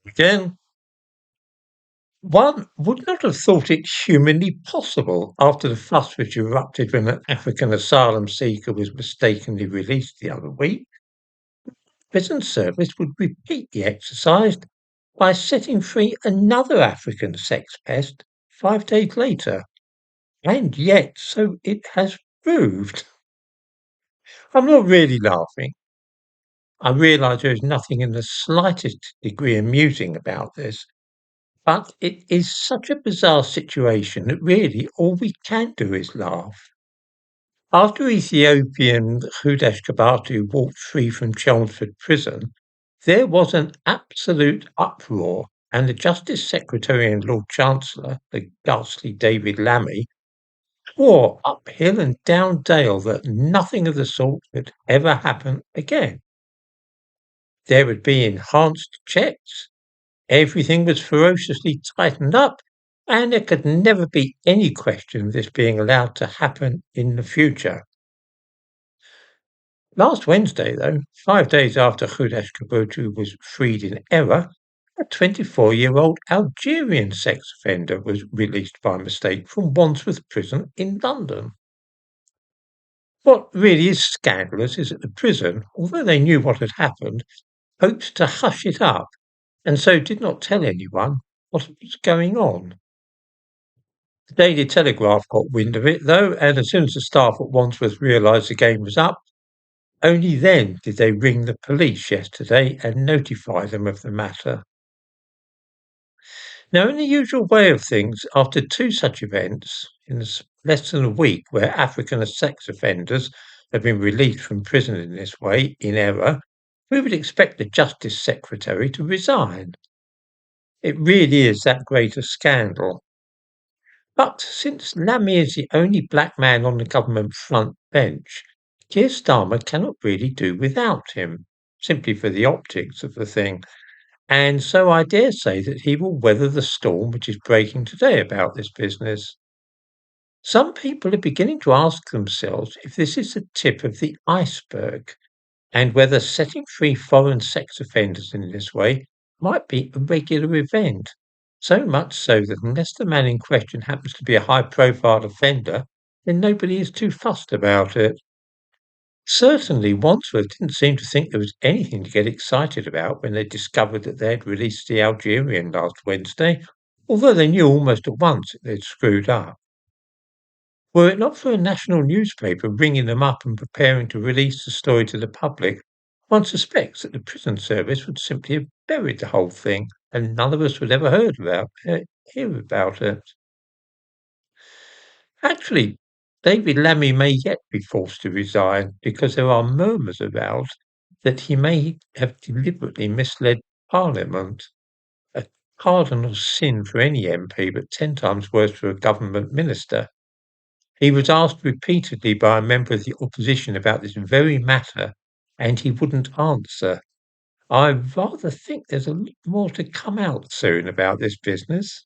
Again, one would not have thought it humanly possible after the fuss which erupted when an African asylum seeker was mistakenly released the other week. Prison service would repeat the exercise by setting free another African sex pest 5 days later. And yet, so it has proved. I'm not really laughing. I realise there is nothing in the slightest degree amusing about this, but it is such a bizarre situation that really all we can do is laugh. After Ethiopian Hudesh Kabatu walked free from Chelmsford prison, there was an absolute uproar, and the Justice Secretary and Lord Chancellor, the ghastly David Lammy, swore uphill and down dale that nothing of the sort would ever happen again. There would be enhanced checks, everything was ferociously tightened up, and there could never be any question of this being allowed to happen in the future. Last Wednesday, though, 5 days after Khudesh Kabutu was freed in error, a 24-year-old Algerian sex offender was released by mistake from Wandsworth Prison in London. What really is scandalous is that the prison, although they knew what had happened, hoped to hush it up, and so did not tell anyone what was going on. The Daily Telegraph got wind of it, though, and as soon as the staff at Wandsworth realised the game was up, only then did they ring the police yesterday and notify them of the matter. Now, in the usual way of things, after two such events, in less than a week where African sex offenders have been released from prison in this way, in error, we would expect the Justice Secretary to resign. It really is that great a scandal. But since Lammy is the only black man on the government front bench, Keir Starmer cannot really do without him, simply for the optics of the thing. And so I dare say that he will weather the storm which is breaking today about this business. Some people are beginning to ask themselves if this is the tip of the iceberg, and whether setting free foreign sex offenders in this way might be a regular event. So much so that unless the man in question happens to be a high profile offender, then nobody is too fussed about it. Certainly, Wandsworth didn't seem to think there was anything to get excited about when they discovered that they had released the Algerian last Wednesday, although they knew almost at once that they'd screwed up. Were it not for a national newspaper ringing them up and preparing to release the story to the public, one suspects that the prison service would simply have buried the whole thing, and none of us would ever hear about it. Actually, David Lammy may yet be forced to resign because there are murmurs about that he may have deliberately misled Parliament, a cardinal sin for any MP, but 10 times worse for a government minister. He was asked repeatedly by a member of the opposition about this very matter, and he wouldn't answer. I rather think there's a lot more to come out soon about this business.